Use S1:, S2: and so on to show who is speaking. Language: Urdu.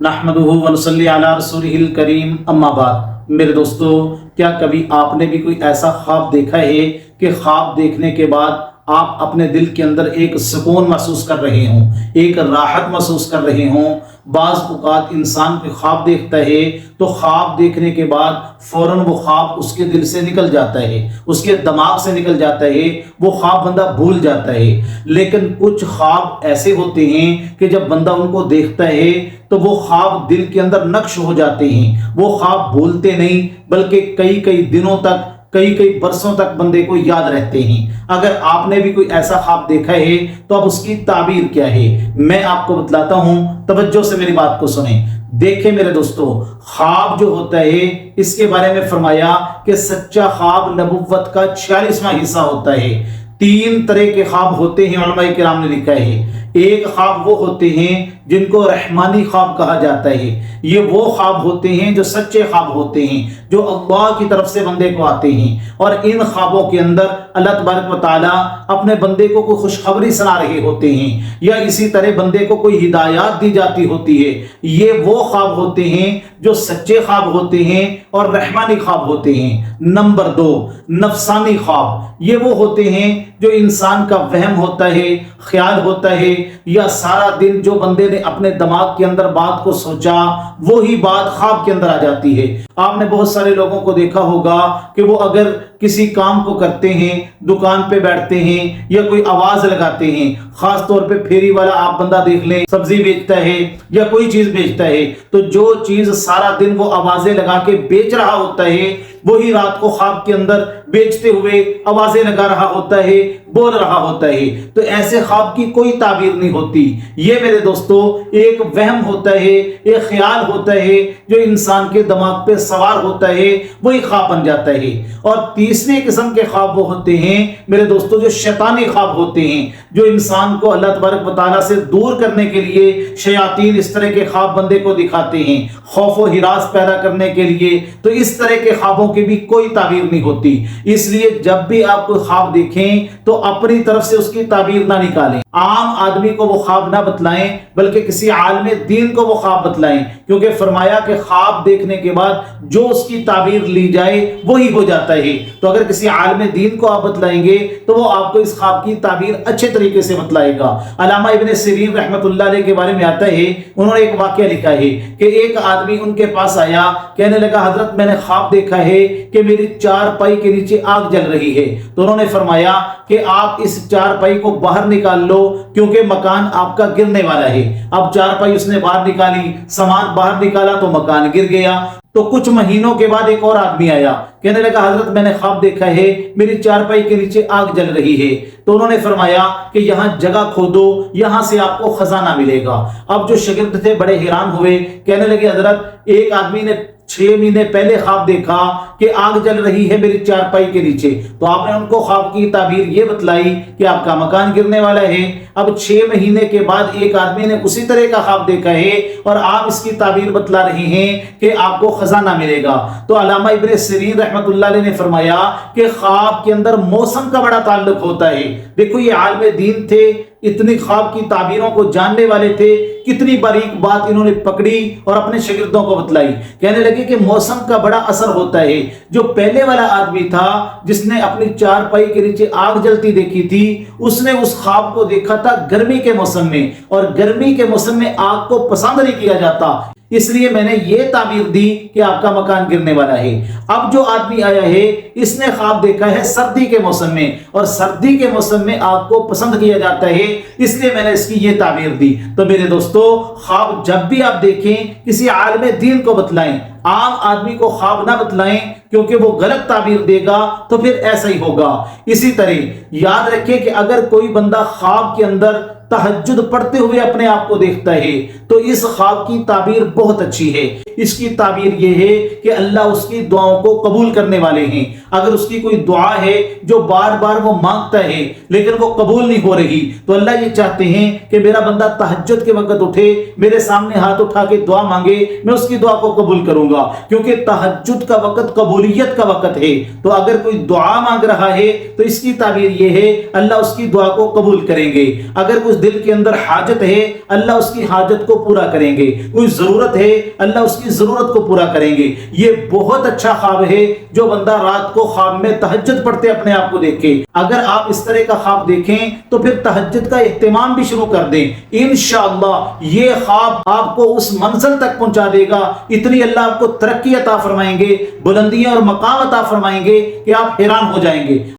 S1: نحمدہ ونصلی علی رسولہ الکریم اما بعد۔ میرے دوستو، کیا کبھی آپ نے بھی کوئی ایسا خواب دیکھا ہے کہ خواب دیکھنے کے بعد آپ اپنے دل کے اندر ایک سکون محسوس کر رہے ہوں، ایک راحت محسوس کر رہے ہوں؟ بعض اوقات انسان کوئی خواب دیکھتا ہے تو خواب دیکھنے کے بعد فوراً وہ خواب اس کے دل سے نکل جاتا ہے، اس کے دماغ سے نکل جاتا ہے، وہ خواب بندہ بھول جاتا ہے۔ لیکن کچھ خواب ایسے ہوتے ہیں کہ جب بندہ ان کو دیکھتا ہے تو وہ خواب دل کے اندر نقش ہو جاتے ہیں، وہ خواب بھولتے نہیں بلکہ کئی دنوں تک، کئی برسوں تک بندے کو یاد رہتے ہیں۔ اگر آپ نے بھی کوئی ایسا خواب دیکھا ہے تو اب اس کی تعبیر کیا ہے میں آپ کو بتلاتا ہوں، توجہ سے میری بات کو سنیں۔ دیکھیں میرے دوستو، خواب جو ہوتا ہے اس کے بارے میں فرمایا کہ سچا خواب نبوت کا 46واں حصہ ہوتا ہے۔ 3 طرح کے خواب ہوتے ہیں، علماء کرام نے لکھا ہے۔ ایک خواب وہ ہوتے ہیں جن کو رحمانی خواب کہا جاتا ہے، یہ وہ خواب ہوتے ہیں جو سچے خواب ہوتے ہیں، جو اللہ کی طرف سے بندے کو آتے ہیں، اور ان خوابوں کے اندر اللہ تبارک و تعالیٰ اپنے بندے کو کوئی خوشخبری سنا رہے ہوتے ہیں، یا اسی طرح بندے کو کوئی ہدایات دی جاتی ہوتی ہے۔ یہ وہ خواب ہوتے ہیں جو سچے خواب ہوتے ہیں اور رحمانی خواب ہوتے ہیں۔ نمبر 2، نفسانی خواب۔ یہ وہ ہوتے ہیں جو انسان کا وہم ہوتا ہے، خیال ہوتا ہے، یا سارا دن جو بندے نے اپنے دماغ کے اندر بات کو سوچا وہی بات خواب کے اندر آ جاتی ہے۔ آپ نے بہت سارے لوگوں کو دیکھا ہوگا کہ وہ اگر کسی کام کو کرتے ہیں، دکان پہ بیٹھتے ہیں یا کوئی آواز لگاتے ہیں، خاص طور پہ پھیری والا آپ بندہ دیکھ لیں، سبزی بیچتا ہے یا کوئی چیز بیچتا ہے، تو جو چیز سارا دن وہ آوازیں لگا کے بیچ رہا ہوتا ہے وہی رات کو خواب کے اندر بیچتے ہوئے آوازیں لگا رہا ہوتا ہے، بول رہا ہوتا ہے۔ تو ایسے خواب کی کوئی تعبیر نہیں ہوتی۔ یہ میرے دوستو ایک وہم ہوتا ہے، ایک خیال ہوتا ہے جو انسان کے دماغ پہ سوار ہوتا ہے، وہی خواب بن جاتا ہے۔ اور تیسری قسم کے خواب وہ ہوتے ہیں میرے دوستو جو شیطانی خواب ہوتے ہیں، جو انسان کو اللہ تبارک و تعالیٰ سے دور کرنے کے لیے شیاطین اس طرح کے خواب بندے کو دکھاتے ہیں، خوف و ہراس پیدا کرنے کے لیے۔ تو اس طرح کے خوابوں کی بھی کوئی تعبیر نہیں ہوتی۔ اس لیے جب بھی آپ کوئی خواب دیکھیں تو اپنی طرف سے اس کی تعبیر نہ نکالیں، عام آدمی کو وہ خواب نہ بتلائیں بلکہ کسی عالم دین کو وہ خواب بتلائیں، کیونکہ فرمایا کہ خواب دیکھنے کے بعد جو اس کی تعبیر لی جائے وہی ہو جاتا ہے۔ تو اگر کسی عالم دین کو آپ بتلائیں گے تو وہ آپ کو اس خواب کی تعبیر اچھے طریقے سے بتلائے گا۔ علامہ ابن سیرین رحمۃ اللہ علیہ کے بارے میں آتا ہے، انہوں نے ایک واقعہ لکھا ہے کہ ایک آدمی ان کے پاس آیا، کہنے لگا حضرت میں نے خواب دیکھا ہے کہ میری چارپائی کے نیچے آگ جل رہی ہے۔ تو انہوں نے فرمایا کہ آپ اس چارپائی کو باہر نکال لو کیونکہ مکان آپ کا گرنے والا ہے۔ اب چارپائی اس نے باہر نکالی، سامان باہر نکالا تو مکان گر گیا۔ تو کچھ مہینوں کے بعد ایک اور آدمی آیا، کہنے لگا حضرت میں نے خواب دیکھا ہے میری چارپائی کے نیچے آگ جل رہی ہے۔ تو انہوں نے فرمایا کہ یہاں جگہ کھودو، یہاں سے آپ کو خزانہ ملے گا۔ اب جو شاگرد تھے بڑے حیران ہوئے، کہنے لگے حضرت ایک آدمی نے 6 مہینے پہلے خواب دیکھا کہ آگ جل رہی ہے میری چارپائی کے نیچے، تو آپ نے ان کو خواب کی تعبیر یہ بتلائی کہ آپ کا مکان گرنے والا ہے۔ اب 6 مہینے کے بعد ایک آدمی نے اسی طرح کا خواب دیکھا ہے اور آپ اس کی تعبیر بتلا رہے ہیں کہ آپ کو خزانہ ملے گا۔ تو علامہ ابن سیرین رحمۃ اللہ علیہ نے فرمایا کہ خواب کے اندر موسم کا بڑا تعلق ہوتا ہے۔ دیکھو یہ عالم دین تھے، اتنی خواب کی تعبیروں کو جاننے والے تھے، کتنی باریک بات انہوں نے پکڑی اور اپنے شاگردوں کو بتلائی۔ کہنے لگے کہ موسم کا بڑا اثر ہوتا ہے۔ جو پہلے والا آدمی تھا جس نے اپنی چارپائی کے نیچے آگ جلتی دیکھی تھی، اس نے اس خواب کو دیکھا تھا گرمی کے موسم میں، اور گرمی کے موسم میں آگ کو پسند نہیں کیا جاتا، اس لیے میں نے یہ تعبیر دی کہ آپ کا مکان گرنے والا ہے۔ اب جو آدمی آیا ہے اس نے خواب دیکھا ہے سردی کے موسم میں، اور سردی کے موسم میں آگ کو پسند کیا جاتا ہے، اس لیے میں نے اس کی یہ تعبیر دی۔ تو میرے دوستو خواب جب بھی آپ دیکھیں کسی عالم دین کو بتلائیں، عام آدمی کو خواب نہ بتلائیں کیونکہ وہ غلط تعبیر دے گا تو پھر ایسا ہی ہوگا۔ اسی طرح یاد رکھیں کہ اگر کوئی بندہ خواب کے اندر تہجد پڑھتے ہوئے اپنے آپ کو دیکھتا ہے تو اس خواب کی تعبیر بہت اچھی ہے۔ اس کی تعبیر یہ ہے کہ اللہ اس کی دعاؤں کو قبول کرنے والے ہیں۔ اگر اس کی کوئی دعا ہے جو بار بار وہ مانگتا ہے لیکن وہ قبول نہیں ہو رہی، تو اللہ یہ چاہتے ہیں کہ میرا بندہ تہجد کے وقت اٹھے، میرے سامنے ہاتھ اٹھا کے دعا مانگے، میں اس کی دعا کو قبول کروں گا، کیونکہ تہجد کا وقت قبولیت کا وقت ہے۔ تو اگر کوئی دعا مانگ رہا ہے تو اس کی تعبیر یہ ہے اللہ اس کی دعا کو قبول کریں گے۔ اگر کچھ دل کے اندر حاجت ہے اللہ اس کی حاجت کو پورا کریں گے، کوئی ضرورت ہے اللہ اس کی ضرورت کو پورا کریں گے۔ یہ بہت اچھا خواب ہے جو بندہ رات کو خواب میں تہجد پڑھتے اپنے آپ کو دیکھے۔ اگر آپ اس طرح کا خواب دیکھیں تو پھر تہجد کا اہتمام بھی شروع کر دیں، انشاءاللہ یہ خواب آپ کو اس منزل تک پہنچا دے گا، اتنی اللہ آپ کو ترقی عطا فرمائیں گے، بلندیاں اور مقام عطا فرمائیں گے کہ آپ حیران ہو جائیں گے۔